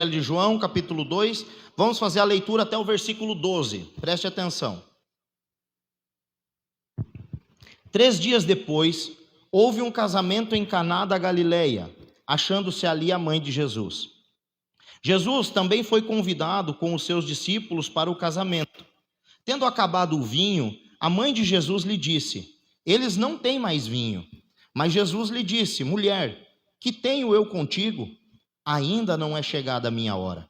de João, capítulo 2, vamos fazer a leitura até o versículo 12, preste atenção. 3 dias depois, houve um casamento em Caná da Galileia, achando-se ali a mãe de Jesus. Jesus também foi convidado com os seus discípulos para o casamento. Tendo acabado o vinho, a mãe de Jesus lhe disse: eles não têm mais vinho. Mas Jesus lhe disse: mulher, que tenho eu contigo? Ainda não é chegada a minha hora.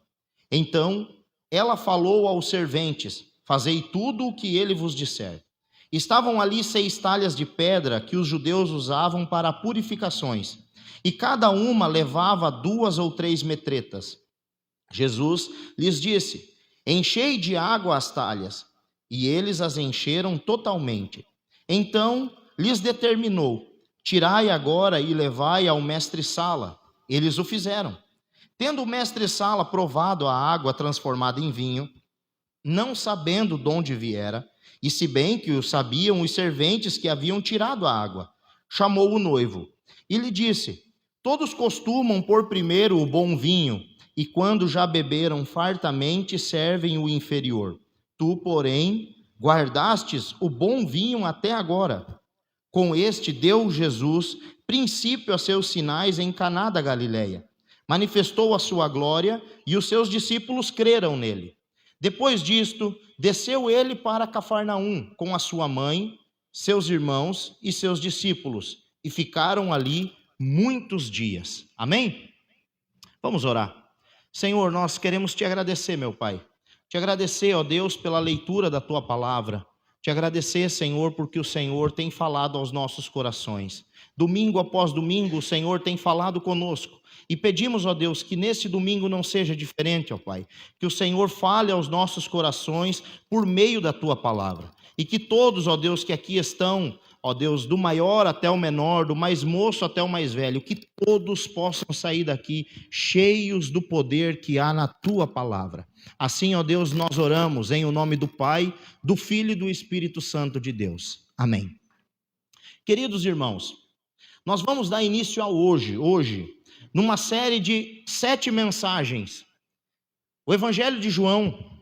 Então ela falou aos serventes: fazei tudo o que ele vos disser. Estavam ali 6 talhas de pedra que os judeus usavam para purificações, e cada uma levava 2 ou 3 metretas. Jesus lhes disse: enchei de água as talhas, e eles as encheram totalmente. Então lhes determinou: tirai agora e levai ao mestre-sala. Eles o fizeram. Tendo o mestre-sala provado a água transformada em vinho, não sabendo de onde viera, e se bem que o sabiam os serventes que haviam tirado a água, chamou o noivo e lhe disse: todos costumam pôr primeiro o bom vinho, e quando já beberam fartamente, servem o inferior. Tu, porém, guardastes o bom vinho até agora. Com este deu Jesus princípio a seus sinais em Caná da Galileia. Manifestou a sua glória, e os seus discípulos creram nele. Depois disto, desceu ele para Cafarnaum com a sua mãe, seus irmãos e seus discípulos, e ficaram ali muitos dias. Amém? Vamos orar. Senhor, nós queremos te agradecer, meu Pai. Te agradecer, ó Deus, pela leitura da tua palavra. Te agradecer, Senhor, porque o Senhor tem falado aos nossos corações. Domingo após domingo, o Senhor tem falado conosco. E pedimos, ó Deus, que nesse domingo não seja diferente, ó Pai. Que o Senhor fale aos nossos corações por meio da tua palavra. E que todos, ó Deus, que aqui estão, ó Deus, do maior até o menor, do mais moço até o mais velho, que todos possam sair daqui cheios do poder que há na tua palavra. Assim, ó Deus, nós oramos em o nome do Pai, do Filho e do Espírito Santo de Deus. Amém. Queridos irmãos, nós vamos dar início a hoje, numa série de 7 mensagens. O Evangelho de João,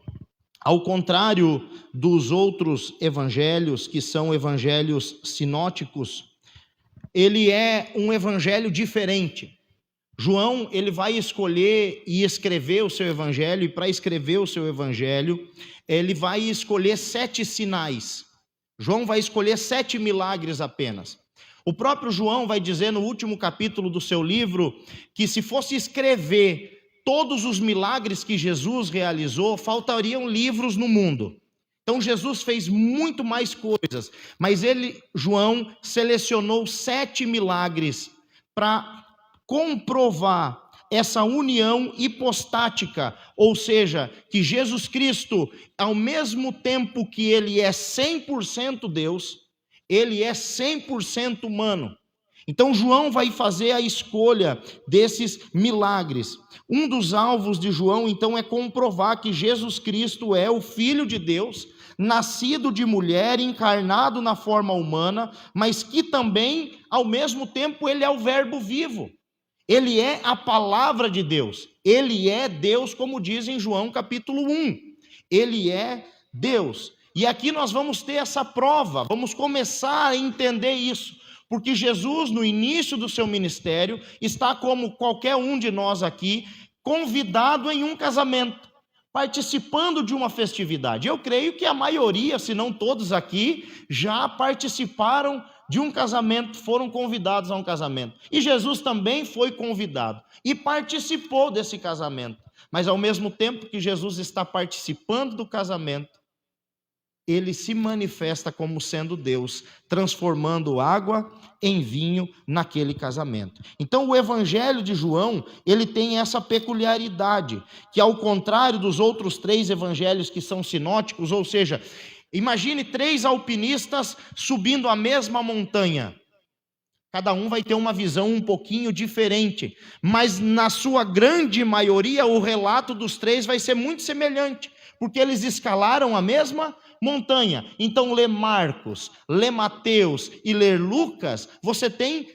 ao contrário dos outros evangelhos, que são evangelhos sinóticos, ele é um evangelho diferente. João, ele vai escolher e escrever o seu evangelho, e para escrever o seu evangelho, ele vai escolher 7 sinais. João vai escolher 7 milagres apenas. O próprio João vai dizer no último capítulo do seu livro que se fosse escrever todos os milagres que Jesus realizou, faltariam livros no mundo. Então Jesus fez muito mais coisas, mas João, selecionou 7 milagres para comprovar essa união hipostática, ou seja, que Jesus Cristo, ao mesmo tempo que ele é 100% Deus, ele é 100% humano. Então João vai fazer a escolha desses milagres. Um dos alvos de João, então, é comprovar que Jesus Cristo é o Filho de Deus, nascido de mulher, encarnado na forma humana, mas que também, ao mesmo tempo, ele é o Verbo vivo. Ele é a palavra de Deus. Ele é Deus, como diz em João capítulo 1. Ele é Deus. E aqui nós vamos ter essa prova, vamos começar a entender isso, porque Jesus, no início do seu ministério, está como qualquer um de nós aqui, convidado em um casamento, participando de uma festividade. Eu creio que a maioria, se não todos aqui, já participaram de um casamento, foram convidados a um casamento. E Jesus também foi convidado e participou desse casamento. Mas ao mesmo tempo que Jesus está participando do casamento, ele se manifesta como sendo Deus, transformando água em vinho naquele casamento. Então o Evangelho de João, ele tem essa peculiaridade, que ao contrário dos outros 3 evangelhos que são sinóticos, ou seja, imagine 3 alpinistas subindo a mesma montanha. Cada um vai ter uma visão um pouquinho diferente, mas na sua grande maioria o relato dos 3 vai ser muito semelhante, porque eles escalaram a mesma montanha. Então, ler Marcos, ler Mateus e ler Lucas, você tem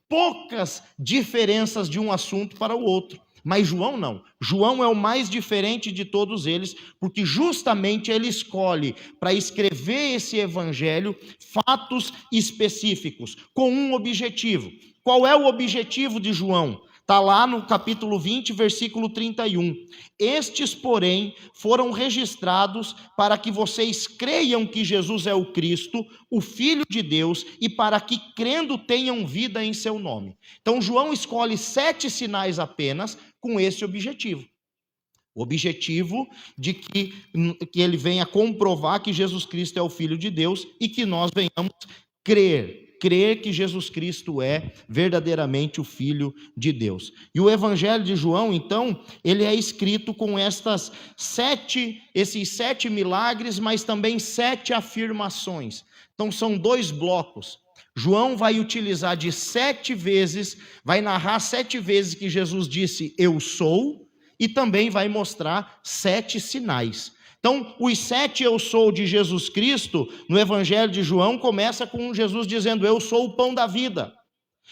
poucas diferenças de um assunto para o outro. Mas João não. João é o mais diferente de todos eles, porque justamente ele escolhe para escrever esse evangelho fatos específicos, com um objetivo. Qual é o objetivo de João? Está lá no capítulo 20, versículo 31. Estes, porém, foram registrados para que vocês creiam que Jesus é o Cristo, o Filho de Deus, e para que, crendo, tenham vida em seu nome. Então, João escolhe 7 sinais apenas com esse objetivo. O objetivo de que ele venha comprovar que Jesus Cristo é o Filho de Deus e que nós venhamos crer que Jesus Cristo é verdadeiramente o Filho de Deus. E o Evangelho de João, então, ele é escrito com esses 7 milagres, mas também 7 afirmações. Então são 2 blocos. João vai utilizar de 7 vezes, vai narrar 7 vezes que Jesus disse, eu sou, e também vai mostrar 7 sinais. Então, os 7 eu sou de Jesus Cristo, no Evangelho de João, começa com Jesus dizendo, eu sou o pão da vida,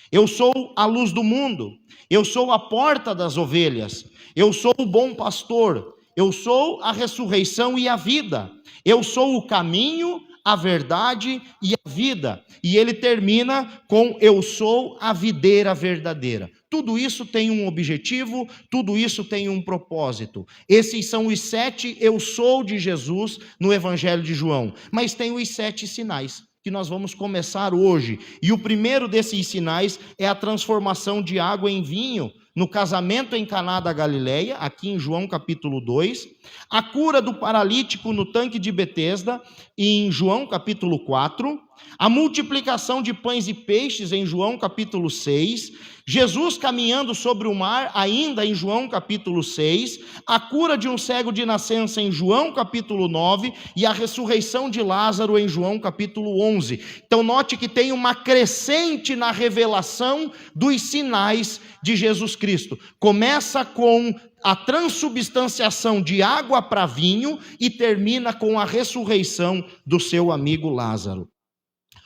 eu sou a luz do mundo, eu sou a porta das ovelhas, eu sou o bom pastor, eu sou a ressurreição e a vida, eu sou o caminho, a verdade e a vida. E ele termina com eu sou a videira verdadeira. Tudo isso tem um objetivo, tudo isso tem um propósito. Esses são os 7 eu sou de Jesus no Evangelho de João. Mas tem os 7 sinais que nós vamos começar hoje. E o primeiro desses sinais é a transformação de água em vinho no casamento em Caná da Galileia, aqui em João capítulo 2, a cura do paralítico no tanque de Betesda, em João capítulo 4, a multiplicação de pães e peixes em João capítulo 6, Jesus caminhando sobre o mar, ainda em João capítulo 6, a cura de um cego de nascença em João capítulo 9 e a ressurreição de Lázaro em João capítulo 11. Então note que tem uma crescente na revelação dos sinais de Jesus Cristo. Começa com a transubstanciação de água para vinho e termina com a ressurreição do seu amigo Lázaro.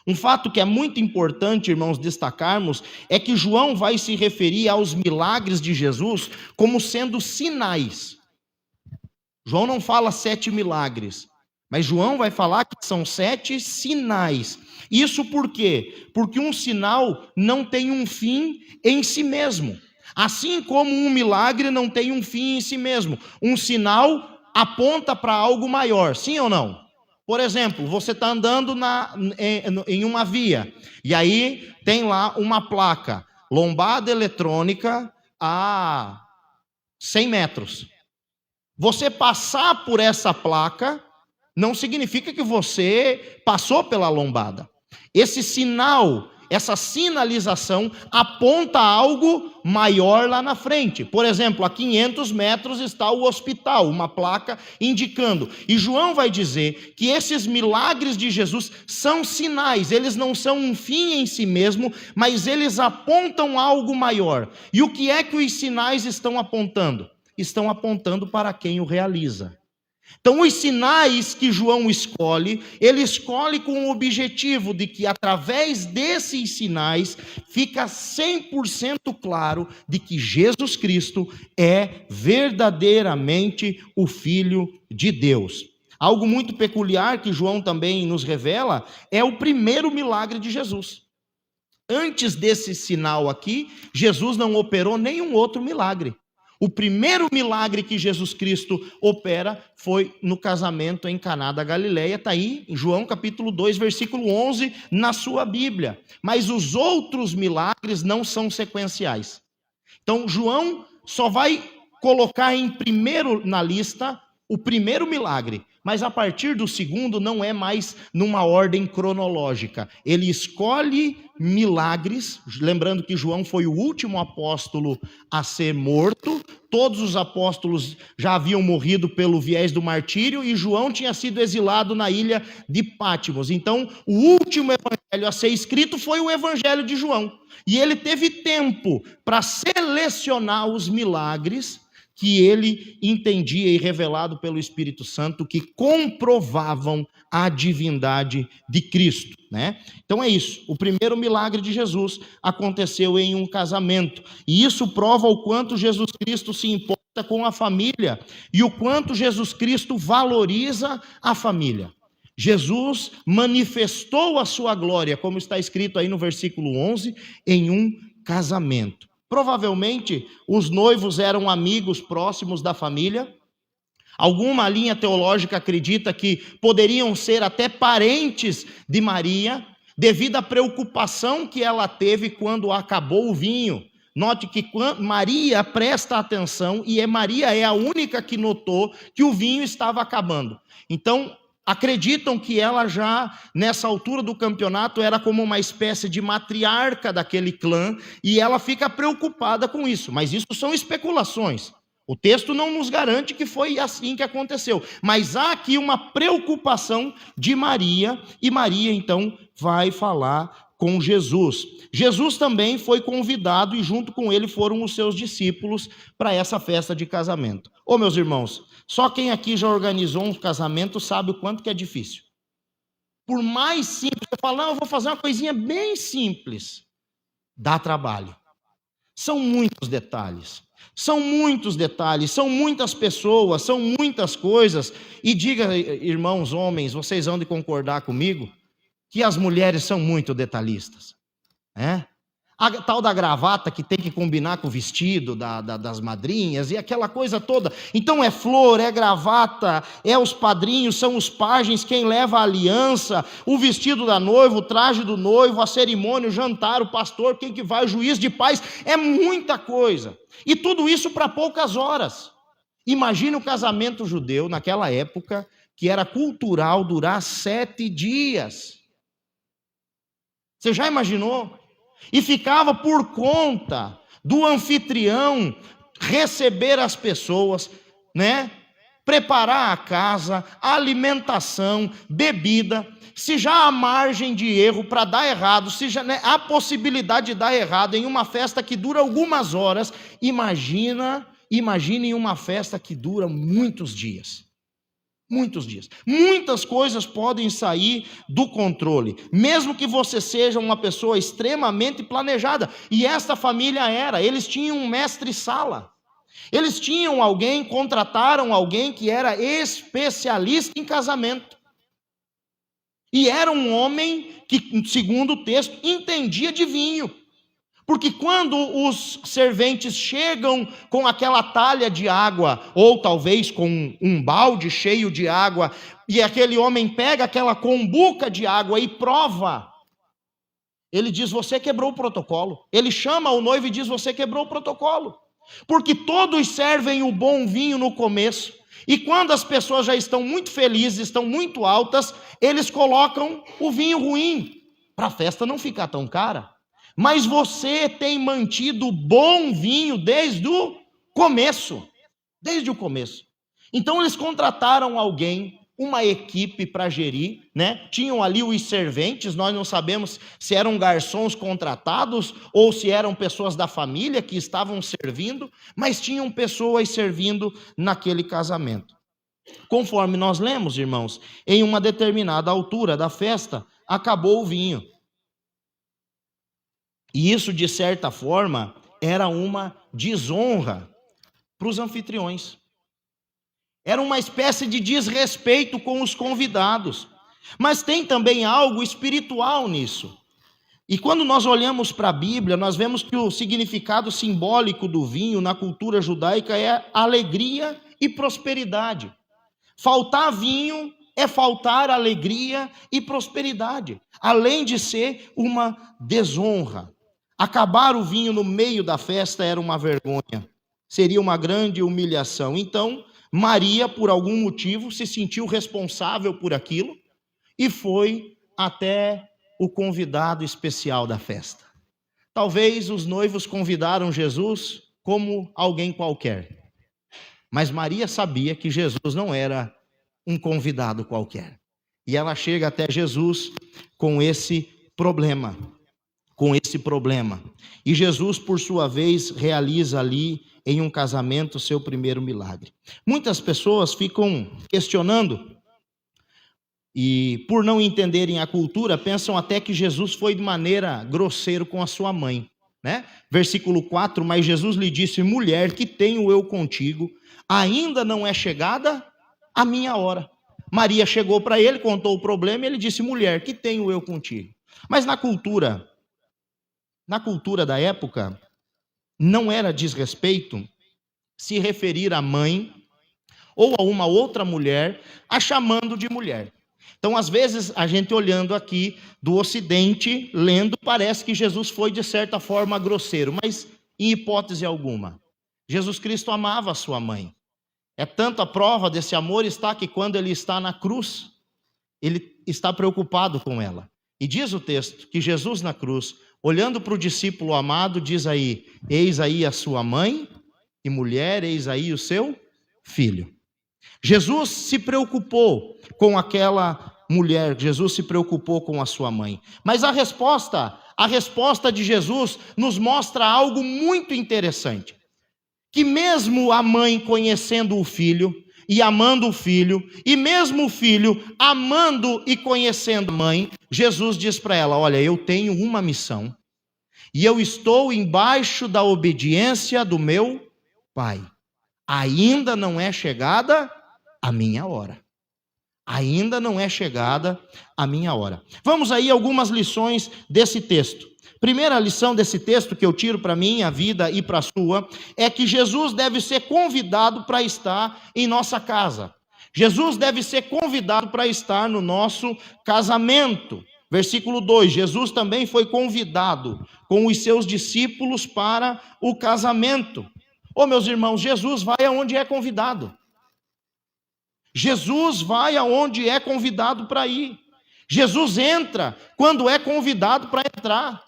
Um fato que é muito importante, irmãos, destacarmos, é que João vai se referir aos milagres de Jesus como sendo sinais. João não fala 7 milagres, mas João vai falar que são 7 sinais. Isso por quê? Porque um sinal não tem um fim em si mesmo. Assim como um milagre não tem um fim em si mesmo. Um sinal aponta para algo maior, sim ou não? Por exemplo, você está andando em uma via, e aí tem lá uma placa, lombada eletrônica a 100 metros. Você passar por essa placa não significa que você passou pela lombada. Esse sinal, essa sinalização aponta algo maior lá na frente. Por exemplo, a 500 metros está o hospital, uma placa indicando. E João vai dizer que esses milagres de Jesus são sinais, eles não são um fim em si mesmo, mas eles apontam algo maior. E o que é que os sinais estão apontando? Estão apontando para quem o realiza. Então, os sinais que João escolhe, ele escolhe com o objetivo de que, através desses sinais, fica 100% claro de que Jesus Cristo é verdadeiramente o Filho de Deus. Algo muito peculiar que João também nos revela é o primeiro milagre de Jesus. Antes desse sinal aqui, Jesus não operou nenhum outro milagre. O primeiro milagre que Jesus Cristo opera foi no casamento em Caná da Galileia, está aí em João capítulo 2, versículo 11, na sua Bíblia. Mas os outros milagres não são sequenciais. Então João só vai colocar em primeiro na lista o primeiro milagre, mas a partir do segundo não é mais numa ordem cronológica. Ele escolhe milagres, lembrando que João foi o último apóstolo a ser morto, todos os apóstolos já haviam morrido pelo viés do martírio e João tinha sido exilado na ilha de Pátimos. Então, o último evangelho a ser escrito foi o evangelho de João. E ele teve tempo para selecionar os milagres, que ele entendia e revelado pelo Espírito Santo, que comprovavam a divindade de Cristo, né? Então é isso. O primeiro milagre de Jesus aconteceu em um casamento. E isso prova o quanto Jesus Cristo se importa com a família e o quanto Jesus Cristo valoriza a família. Jesus manifestou a sua glória, como está escrito aí no versículo 11, em um casamento. Provavelmente os noivos eram amigos próximos da família. Alguma linha teológica acredita que poderiam ser até parentes de Maria, devido à preocupação que ela teve quando acabou o vinho. Note que Maria presta atenção e Maria é a única que notou que o vinho estava acabando. Então, acreditam que ela já, nessa altura do campeonato, era como uma espécie de matriarca daquele clã, e ela fica preocupada com isso. Mas isso são especulações. O texto não nos garante que foi assim que aconteceu. Mas há aqui uma preocupação de Maria, e Maria então vai falar com Jesus. Jesus também foi convidado e junto com ele foram os seus discípulos para essa festa de casamento. Ô meus irmãos, só quem aqui já organizou um casamento sabe o quanto que é difícil. Por mais simples, você fala, não, eu vou fazer uma coisinha bem simples. Dá trabalho. São muitos detalhes. São muitos detalhes, são muitas pessoas, são muitas coisas. E diga, irmãos homens, vocês vão de concordar comigo, que as mulheres são muito detalhistas. A tal da gravata que tem que combinar com o vestido das madrinhas e aquela coisa toda. Então é flor, é gravata, é os padrinhos, são os pajens, quem leva a aliança, o vestido da noiva, o traje do noivo, a cerimônia, o jantar, o pastor, quem que vai, o juiz de paz. É muita coisa. E tudo isso para poucas horas. Imagine o casamento judeu naquela época, que era cultural durar 7 dias. Você já imaginou? E ficava por conta do anfitrião receber as pessoas, né? Preparar a casa, alimentação, bebida. Se já há margem de erro para dar errado, se já há possibilidade de dar errado em uma festa que dura algumas horas, imagine uma festa que dura muitos dias. Muitos dias. Muitas coisas podem sair do controle, mesmo que você seja uma pessoa extremamente planejada. E esta família eles tinham um mestre-sala. Eles tinham contrataram alguém que era especialista em casamento. E era um homem que, segundo o texto, entendia de vinho. Porque quando os serventes chegam com aquela talha de água, ou talvez com um balde cheio de água, e aquele homem pega aquela combuca de água e prova, ele diz, você quebrou o protocolo. Ele chama o noivo e diz, você quebrou o protocolo. Porque todos servem o bom vinho no começo, e quando as pessoas já estão muito felizes, estão muito altas, eles colocam o vinho ruim, para a festa não ficar tão cara. Mas você tem mantido bom vinho desde o começo. Desde o começo. Então eles contrataram alguém, uma equipe para gerir, né? Tinham ali os serventes, nós não sabemos se eram garçons contratados ou se eram pessoas da família que estavam servindo, mas tinham pessoas servindo naquele casamento. Conforme nós lemos, irmãos, em uma determinada altura da festa, acabou o vinho. E isso, de certa forma, era uma desonra para os anfitriões. Era uma espécie de desrespeito com os convidados. Mas tem também algo espiritual nisso. E quando nós olhamos para a Bíblia, nós vemos que o significado simbólico do vinho na cultura judaica é alegria e prosperidade. Faltar vinho é faltar alegria e prosperidade, além de ser uma desonra. Acabar o vinho no meio da festa era uma vergonha, seria uma grande humilhação. Então, Maria, por algum motivo, se sentiu responsável por aquilo e foi até o convidado especial da festa. Talvez os noivos convidaram Jesus como alguém qualquer, mas Maria sabia que Jesus não era um convidado qualquer. E ela chega até Jesus com esse problema. E Jesus, por sua vez, realiza ali em um casamento seu primeiro milagre. Muitas pessoas ficam questionando e, por não entenderem a cultura, pensam até que Jesus foi de maneira grosseiro com a sua mãe, né? Versículo 4, mas Jesus lhe disse: mulher, que tenho eu contigo? Ainda não é chegada a minha hora. Maria chegou para ele, contou o problema e ele disse: mulher, que tenho eu contigo? Mas na cultura da época, não era desrespeito se referir à mãe ou a uma outra mulher a chamando de mulher. Então, às vezes, a gente olhando aqui do Ocidente, lendo, parece que Jesus foi de certa forma grosseiro, mas em hipótese alguma. Jesus Cristo amava a sua mãe. É tanto a prova desse amor está que quando ele está na cruz, ele está preocupado com ela. E diz o texto que Jesus na cruz, olhando para o discípulo amado, diz aí: eis aí a sua mãe, e mulher, eis aí o seu filho. Jesus se preocupou com aquela mulher, Jesus se preocupou com a sua mãe. Mas a resposta de Jesus nos mostra algo muito interessante. Que mesmo a mãe conhecendo o filho e amando o filho, e mesmo o filho amando e conhecendo a mãe, Jesus diz para ela: olha, eu tenho uma missão, e eu estou embaixo da obediência do meu Pai. Ainda não é chegada a minha hora. Ainda não é chegada a minha hora. Vamos aí algumas lições desse texto. Primeira lição desse texto que eu tiro para a minha vida e para a sua, é que Jesus deve ser convidado para estar em nossa casa. Jesus deve ser convidado para estar no nosso casamento. Versículo 2, Jesus também foi convidado com os seus discípulos para o casamento. Ô meus irmãos, Jesus vai aonde é convidado. Jesus vai aonde é convidado para ir. Jesus entra quando é convidado para entrar.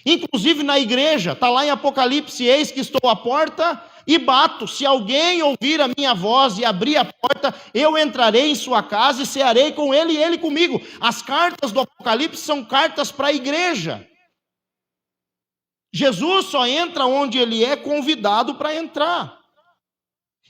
Inclusive na igreja, está lá em Apocalipse: eis que estou à porta e bato. Se alguém ouvir a minha voz e abrir a porta, eu entrarei em sua casa e cearei com ele e ele comigo. As cartas do Apocalipse são cartas para a igreja. Jesus só entra onde ele é convidado para entrar.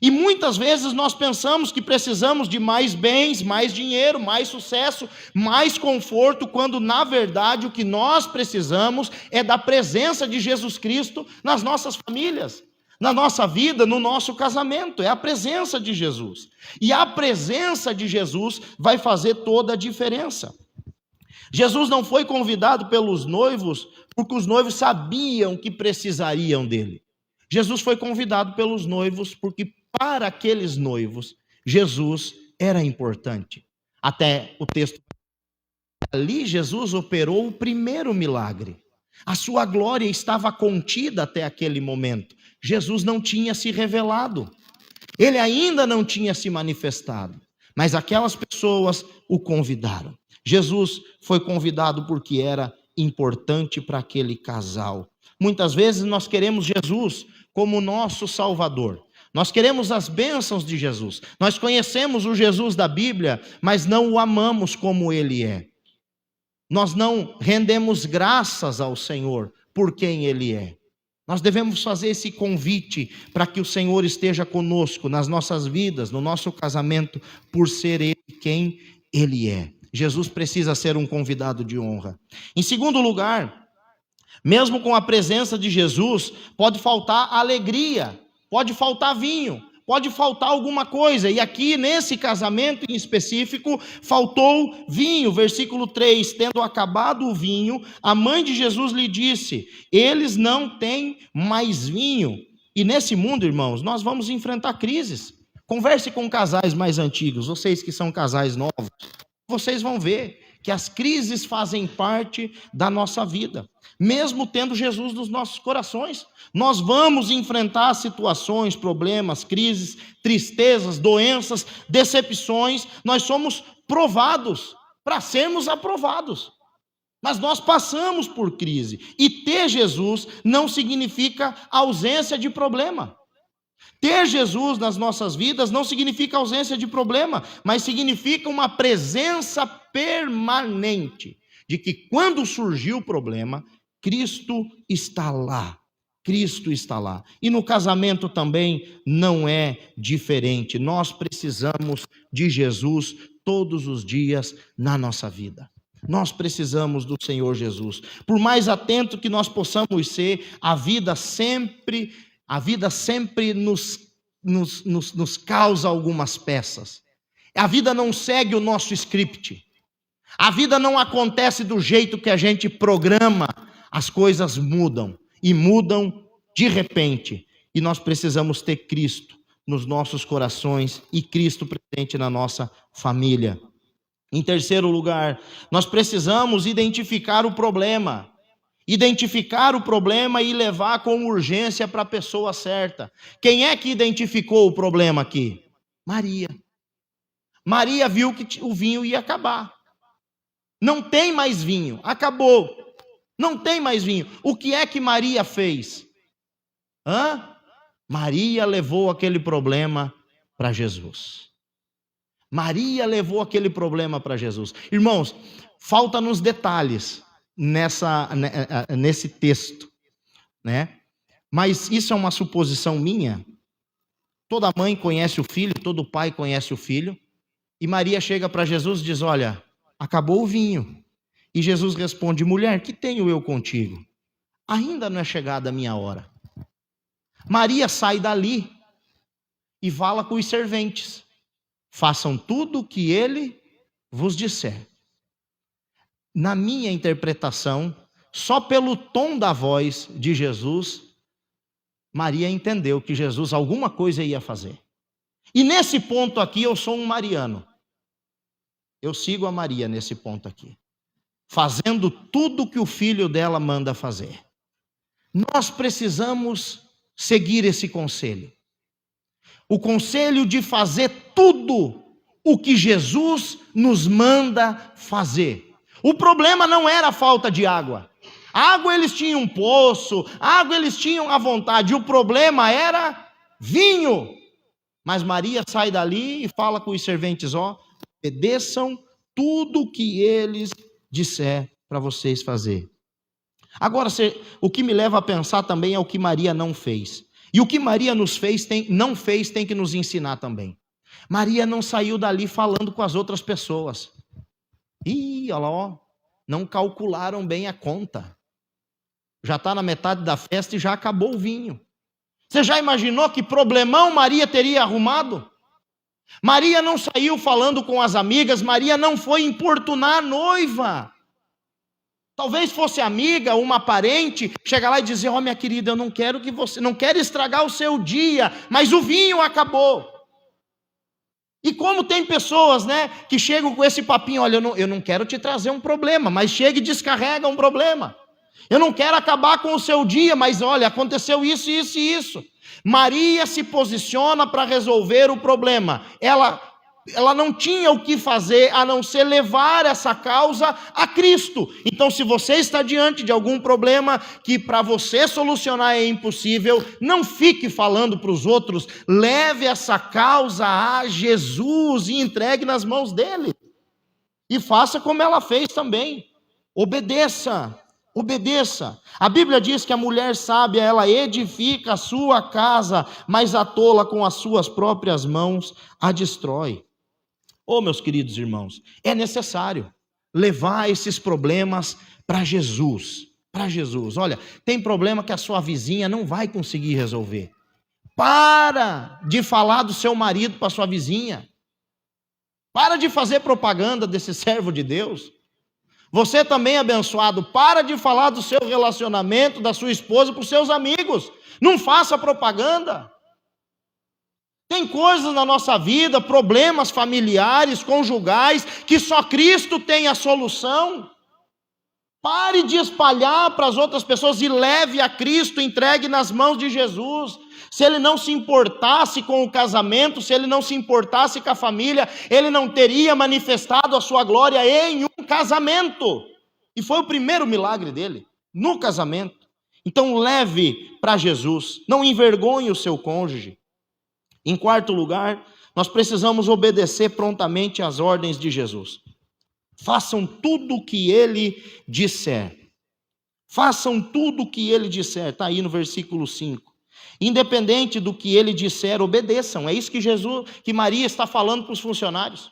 E muitas vezes nós pensamos que precisamos de mais bens, mais dinheiro, mais sucesso, mais conforto, quando na verdade o que nós precisamos é da presença de Jesus Cristo nas nossas famílias, na nossa vida, no nosso casamento. É a presença de Jesus. E a presença de Jesus vai fazer toda a diferença. Jesus não foi convidado pelos noivos porque os noivos sabiam que precisariam dele. Jesus foi convidado pelos noivos porque para aqueles noivos, Jesus era importante. Até o texto ali, Jesus operou o primeiro milagre. A sua glória estava contida até aquele momento. Jesus não tinha se revelado. Ele ainda não tinha se manifestado. Mas aquelas pessoas o convidaram. Jesus foi convidado porque era importante para aquele casal. Muitas vezes nós queremos Jesus como nosso Salvador. Nós queremos as bênçãos de Jesus. Nós conhecemos o Jesus da Bíblia, mas não o amamos como ele é. Nós não rendemos graças ao Senhor por quem ele é. Nós devemos fazer esse convite para que o Senhor esteja conosco nas nossas vidas, no nosso casamento, por ser ele quem ele é. Jesus precisa ser um convidado de honra. Em segundo lugar, mesmo com a presença de Jesus, pode faltar alegria. Pode faltar vinho, pode faltar alguma coisa. E aqui nesse casamento em específico, faltou vinho. Versículo 3, tendo acabado o vinho, a mãe de Jesus lhe disse: eles não têm mais vinho. E nesse mundo, irmãos, nós vamos enfrentar crises. Converse com casais mais antigos, vocês que são casais novos, vocês vão ver que as crises fazem parte da nossa vida. Mesmo tendo Jesus nos nossos corações, nós vamos enfrentar situações, problemas, crises, tristezas, doenças, decepções. Nós somos provados para sermos aprovados. Mas nós passamos por crise. E ter Jesus não significa ausência de problema. Ter Jesus nas nossas vidas não significa ausência de problema, mas significa uma presença permanente, de que quando surgiu o problema, Cristo está lá, Cristo está lá. E no casamento também não é diferente. Nós precisamos de Jesus todos os dias na nossa vida. Nós precisamos do Senhor Jesus. Por mais atento que nós possamos ser, a vida sempre nos causa algumas peças. A vida não segue o nosso script. A vida não acontece do jeito que a gente programa. As coisas mudam, e mudam de repente. E nós precisamos ter Cristo nos nossos corações e Cristo presente na nossa família. Em terceiro lugar, nós precisamos identificar o problema. Identificar o problema e levar com urgência para a pessoa certa. Quem é que identificou o problema aqui? Maria. Maria viu que o vinho ia acabar. Não tem mais vinho, acabou. Não tem mais vinho. O que é que Maria fez? Maria levou aquele problema para Jesus. Maria levou aquele problema para Jesus. Irmãos, falta-nos detalhes nesse texto, né? Mas isso é uma suposição minha. Toda mãe conhece o filho, todo pai conhece o filho. E Maria chega para Jesus e diz: olha, acabou o vinho. E Jesus responde: mulher, que tenho eu contigo? Ainda não é chegada a minha hora. Maria sai dali e fala com os serventes: façam tudo o que ele vos disser. Na minha interpretação, só pelo tom da voz de Jesus, Maria entendeu que Jesus alguma coisa ia fazer. E nesse ponto aqui eu sou um mariano. Eu sigo a Maria nesse ponto aqui, fazendo tudo que o filho dela manda fazer. Nós precisamos seguir esse conselho. O conselho de fazer tudo o que Jesus nos manda fazer. O problema não era a falta de água. Água eles tinham um poço, água eles tinham à vontade. O problema era vinho. Mas Maria sai dali e fala com os serventes: obedeçam tudo o que eles disser para vocês fazer. Agora, o que me leva a pensar também é o que Maria não fez. E o que Maria não fez tem que nos ensinar também. Maria não saiu dali falando com as outras pessoas. Olha lá, não calcularam bem a conta. Já está na metade da festa e já acabou o vinho. Você já imaginou que problemão Maria teria arrumado? Maria não saiu falando com as amigas, Maria não foi importunar a noiva. Talvez fosse amiga, uma parente, chegar lá e dizer: minha querida, eu não quero estragar o seu dia, mas o vinho acabou. E como tem pessoas, né, que chegam com esse papinho: olha, eu não quero te trazer um problema, mas chega e descarrega um problema. Eu não quero acabar com o seu dia, mas olha, aconteceu isso, isso e isso. Maria se posiciona para resolver o problema. Ela não tinha o que fazer a não ser levar essa causa a Cristo. Então, se você está diante de algum problema que para você solucionar é impossível, não fique falando para os outros. Leve essa causa a Jesus e entregue nas mãos dele. E faça como ela fez também. Obedeça. Obedeça. A Bíblia diz que a mulher sábia, ela edifica a sua casa, mas a tola com as suas próprias mãos a destrói. Meus queridos irmãos, é necessário levar esses problemas para Jesus. Para Jesus. Olha, tem problema que a sua vizinha não vai conseguir resolver. Para de falar do seu marido para sua vizinha. Para de fazer propaganda desse servo de Deus. Você também, abençoado, para de falar do seu relacionamento, da sua esposa para os seus amigos. Não faça propaganda. Tem coisas na nossa vida, problemas familiares, conjugais, que só Cristo tem a solução. Pare de espalhar para as outras pessoas e leve a Cristo, entregue nas mãos de Jesus. Se ele não se importasse com o casamento, se ele não se importasse com a família, ele não teria manifestado a sua glória em um casamento. E foi o primeiro milagre dele, no casamento. Então leve para Jesus, não envergonhe o seu cônjuge. Em quarto lugar, nós precisamos obedecer prontamente às ordens de Jesus. Façam tudo o que ele disser. Façam tudo o que ele disser. Está aí no versículo 5. Independente do que ele disser, obedeçam. É isso que Maria está falando para os funcionários.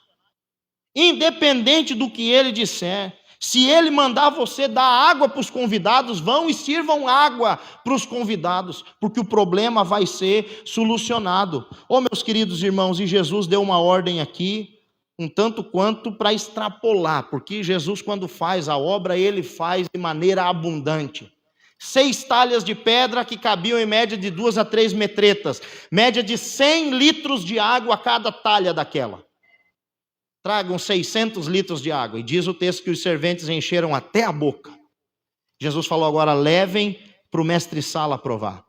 Independente do que ele disser, se ele mandar você dar água para os convidados, vão e sirvam água para os convidados, porque o problema vai ser solucionado. Meus queridos irmãos, e Jesus deu uma ordem aqui, um tanto quanto para extrapolar, porque Jesus, quando faz a obra, ele faz de maneira abundante. 6 talhas de pedra que cabiam em média de 2 a 3 metretas, média de 100 litros de água a cada talha daquela. Tragam 600 litros de água, e diz o texto que os serventes encheram até a boca. Jesus falou agora, levem para o mestre-sala provar.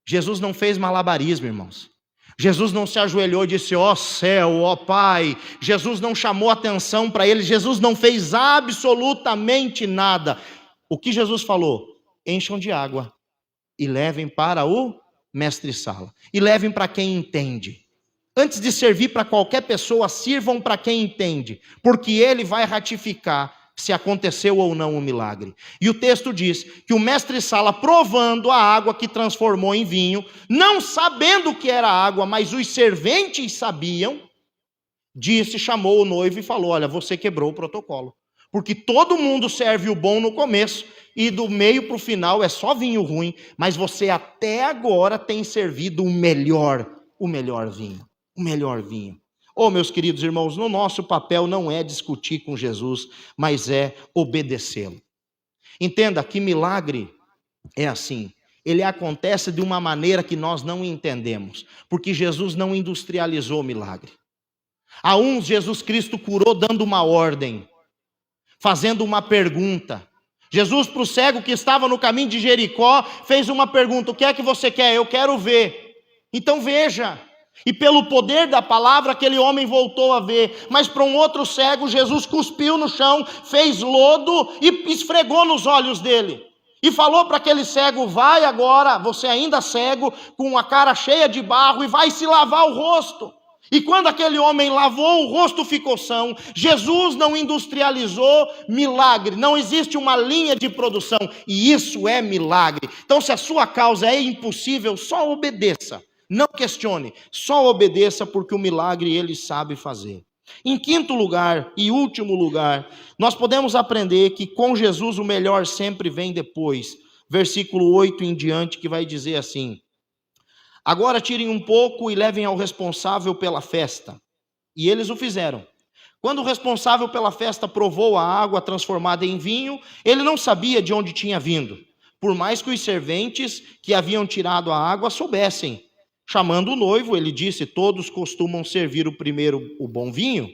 Jesus não fez malabarismo, irmãos. Jesus não se ajoelhou e disse, ó céu, ó Pai. Jesus não chamou atenção para ele, Jesus não fez absolutamente nada. O que Jesus falou? Encham de água e levem para o mestre-sala. E levem para quem entende. Antes de servir para qualquer pessoa, sirvam para quem entende, porque ele vai ratificar se aconteceu ou não o milagre. E o texto diz que o mestre-sala, provando a água que transformou em vinho, não sabendo o que era água, mas os serventes sabiam, chamou o noivo e falou, olha, você quebrou o protocolo, porque todo mundo serve o bom no começo, e do meio para o final é só vinho ruim, mas você até agora tem servido o melhor vinho. O melhor vinho. Meus queridos irmãos, no nosso papel não é discutir com Jesus, mas é obedecê-lo. Entenda que milagre é assim. Ele acontece de uma maneira que nós não entendemos, porque Jesus não industrializou o milagre. A uns Jesus Cristo curou dando uma ordem, fazendo uma pergunta. Jesus, para o cego que estava no caminho de Jericó, fez uma pergunta, o que é que você quer? Eu quero ver. Então veja. E pelo poder da palavra, aquele homem voltou a ver. Mas para um outro cego, Jesus cuspiu no chão, fez lodo e esfregou nos olhos dele. E falou para aquele cego, vai agora, você ainda cego, com a cara cheia de barro, e vai se lavar o rosto. E quando aquele homem lavou, o rosto ficou são. Jesus não industrializou milagre. Não existe uma linha de produção. E isso é milagre. Então, se a sua causa é impossível, só obedeça. Não questione, só obedeça, porque o milagre ele sabe fazer. Em quinto lugar e último lugar, nós podemos aprender que com Jesus o melhor sempre vem depois. Versículo 8 em diante, que vai dizer assim: agora tirem um pouco e levem ao responsável pela festa. E eles o fizeram. Quando o responsável pela festa provou a água transformada em vinho, ele não sabia de onde tinha vindo, por mais que os serventes que haviam tirado a água soubessem. Chamando o noivo, ele disse, todos costumam servir o primeiro o bom vinho,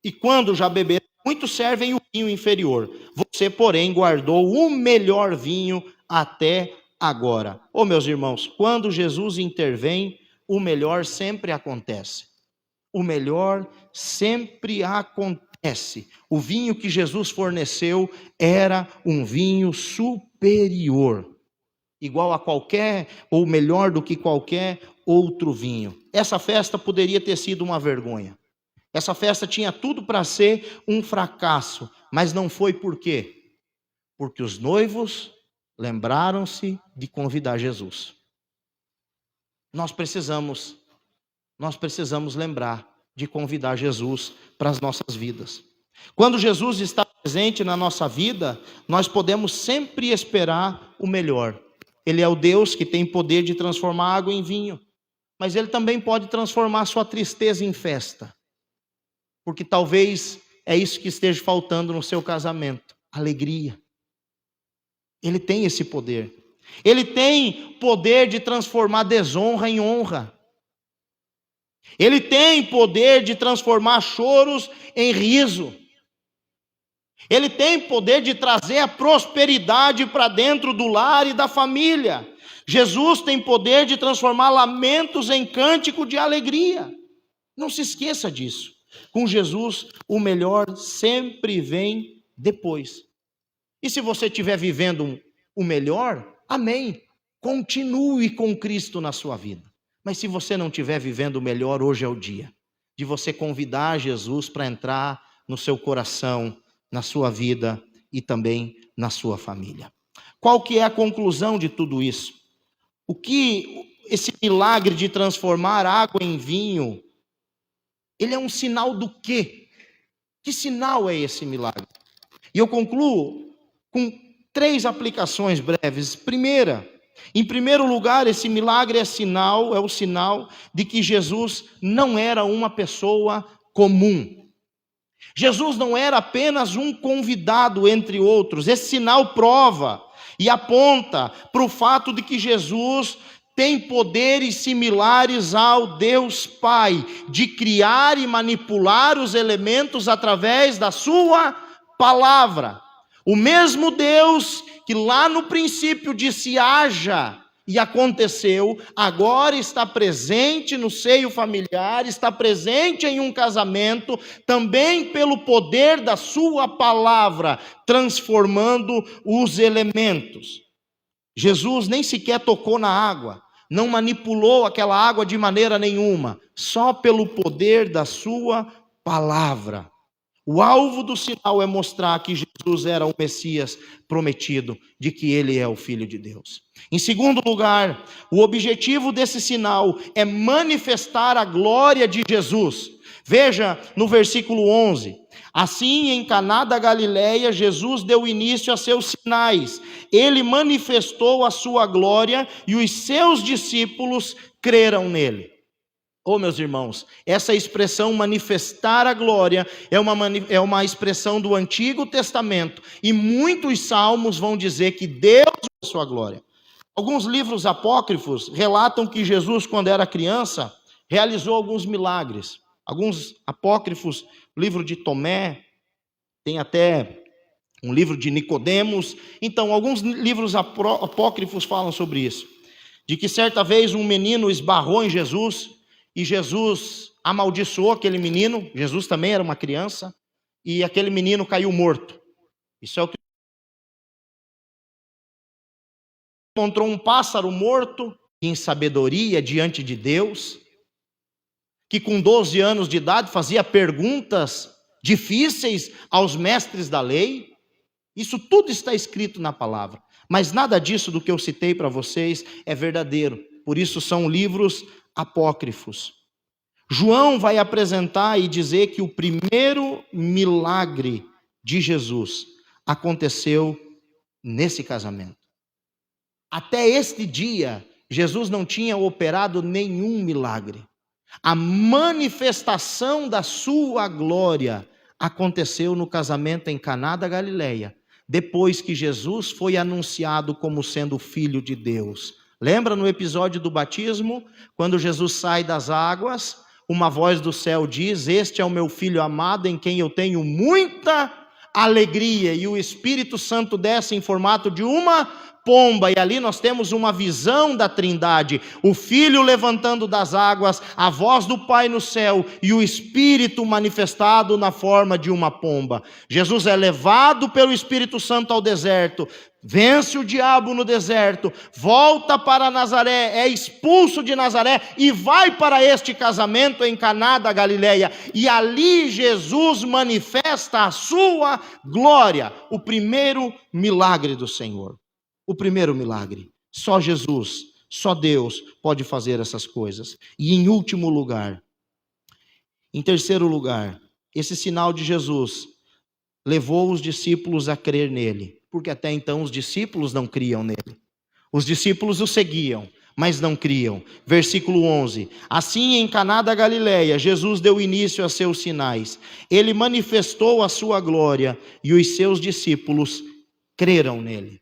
e quando já beberam, muitos servem o vinho inferior. Você, porém, guardou o melhor vinho até agora. Meus irmãos, quando Jesus intervém, o melhor sempre acontece. O melhor sempre acontece. O vinho que Jesus forneceu era um vinho superior, igual a qualquer, ou melhor do que qualquer outro vinho. Essa festa poderia ter sido uma vergonha. Essa festa tinha tudo para ser um fracasso, mas não foi por quê? Porque os noivos lembraram-se de convidar Jesus. Nós precisamos lembrar de convidar Jesus para as nossas vidas. Quando Jesus está presente na nossa vida, nós podemos sempre esperar o melhor. Ele é o Deus que tem poder de transformar água em vinho, mas Ele também pode transformar sua tristeza em festa, porque talvez é isso que esteja faltando no seu casamento, alegria. Ele tem esse poder. Ele tem poder de transformar desonra em honra. Ele tem poder de transformar choros em riso. Ele tem poder de trazer a prosperidade para dentro do lar e da família. Jesus tem poder de transformar lamentos em cântico de alegria. Não se esqueça disso. Com Jesus, o melhor sempre vem depois. E se você estiver vivendo o melhor, amém. Continue com Cristo na sua vida. Mas se você não estiver vivendo o melhor, hoje é o dia de você convidar Jesus para entrar no seu coração, na sua vida e também na sua família. Qual que é a conclusão de tudo isso? O que esse milagre de transformar água em vinho, ele é um sinal do quê? Que sinal é esse milagre? E eu concluo com 3 aplicações breves. Primeira, em primeiro lugar, esse milagre é o sinal de que Jesus não era uma pessoa comum. Jesus não era apenas um convidado entre outros. Esse sinal prova e aponta para o fato de que Jesus tem poderes similares ao Deus Pai, de criar e manipular os elementos através da sua palavra. O mesmo Deus que lá no princípio disse haja e aconteceu, agora está presente no seio familiar, está presente em um casamento, também pelo poder da sua palavra, transformando os elementos. Jesus nem sequer tocou na água, não manipulou aquela água de maneira nenhuma, só pelo poder da sua palavra. O alvo do sinal é mostrar que Jesus era o Messias prometido, de que ele é o Filho de Deus. Em segundo lugar, o objetivo desse sinal é manifestar a glória de Jesus. Veja no versículo 11. Assim, em Caná da Galileia, Jesus deu início a seus sinais. Ele manifestou a sua glória e os seus discípulos creram nele. Oh, meus irmãos, essa expressão manifestar a glória é uma expressão do Antigo Testamento, e muitos salmos vão dizer que Deus é a sua glória. Alguns livros apócrifos relatam que Jesus, quando era criança, realizou alguns milagres. Alguns apócrifos, livro de Tomé, tem até um livro de Nicodemos. Então, alguns livros apócrifos falam sobre isso, de que certa vez um menino esbarrou em Jesus, e Jesus amaldiçoou aquele menino. Jesus também era uma criança, e aquele menino caiu morto. Isso é o que encontrou um pássaro morto em sabedoria diante de Deus, que com 12 anos de idade fazia perguntas difíceis aos mestres da lei. Isso tudo está escrito na palavra, mas nada disso do que eu citei para vocês é verdadeiro, por isso são livros apócrifos. João vai apresentar e dizer que o primeiro milagre de Jesus aconteceu nesse casamento. Até este dia, Jesus não tinha operado nenhum milagre. A manifestação da sua glória aconteceu no casamento em Caná da Galileia, depois que Jesus foi anunciado como sendo o Filho de Deus. Lembra no episódio do batismo, quando Jesus sai das águas, uma voz do céu diz: este é o meu Filho amado, em quem eu tenho muita alegria, e o Espírito Santo desce em formato de uma pomba, e ali nós temos uma visão da Trindade, o Filho levantando das águas, a voz do Pai no céu, e o Espírito manifestado na forma de uma pomba. Jesus é levado pelo Espírito Santo ao deserto, vence o diabo no deserto, volta para Nazaré, é expulso de Nazaré e vai para este casamento em Caná da Galileia, e ali Jesus manifesta a sua glória, o primeiro milagre do Senhor. O primeiro milagre. Só Jesus, só Deus pode fazer essas coisas. E em último lugar, em terceiro lugar, esse sinal de Jesus levou os discípulos a crer nele, porque até então os discípulos não criam nele. Os discípulos o seguiam, mas não criam. Versículo 11. Assim, em Caná da Galileia, Jesus deu início a seus sinais. Ele manifestou a sua glória e os seus discípulos creram nele.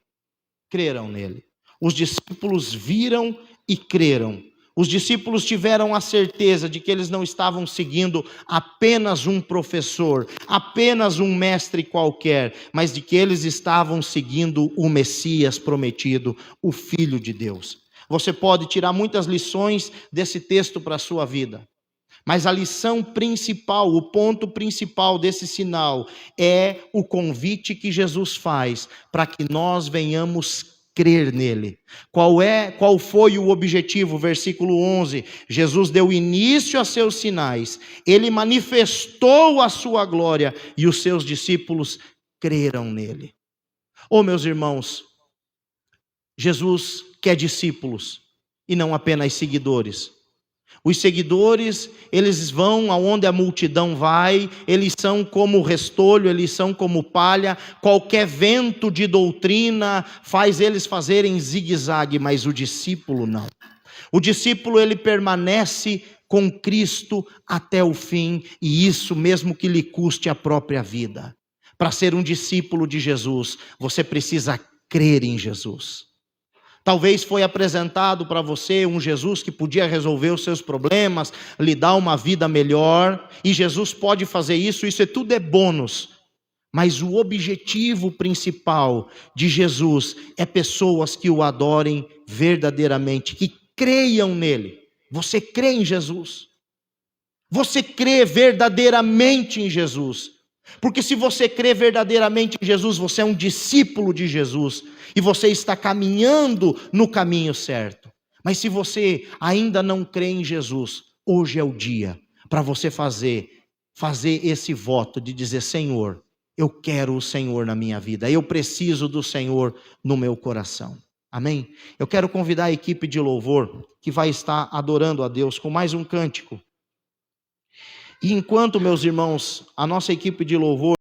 Creram nele. Os discípulos viram e creram. Os discípulos tiveram a certeza de que eles não estavam seguindo apenas um professor, apenas um mestre qualquer, mas de que eles estavam seguindo o Messias prometido, o Filho de Deus. Você pode tirar muitas lições desse texto para a sua vida, mas a lição principal, o ponto principal desse sinal é o convite que Jesus faz para que nós venhamos crer nele. Qual foi o objetivo? Versículo 11. Jesus deu início a seus sinais, ele manifestou a sua glória e os seus discípulos creram nele. Oh, meus irmãos, Jesus quer discípulos e não apenas seguidores. Os seguidores, eles vão aonde a multidão vai, eles são como restolho, eles são como palha, qualquer vento de doutrina faz eles fazerem zigue-zague, mas o discípulo não. O discípulo, ele permanece com Cristo até o fim, e isso mesmo que lhe custe a própria vida. Para ser um discípulo de Jesus, você precisa crer em Jesus. Talvez foi apresentado para você um Jesus que podia resolver os seus problemas, lhe dar uma vida melhor, e Jesus pode fazer isso tudo é bônus. Mas o objetivo principal de Jesus é pessoas que o adorem verdadeiramente, que creiam nele. Você crê em Jesus? Você crê verdadeiramente em Jesus? Porque se você crê verdadeiramente em Jesus, você é um discípulo de Jesus, e você está caminhando no caminho certo. Mas se você ainda não crê em Jesus, hoje é o dia para você fazer esse voto de dizer: Senhor, eu quero o Senhor na minha vida, eu preciso do Senhor no meu coração. Amém? Eu quero convidar a equipe de louvor que vai estar adorando a Deus com mais um cântico. E enquanto, meus irmãos, a nossa equipe de louvor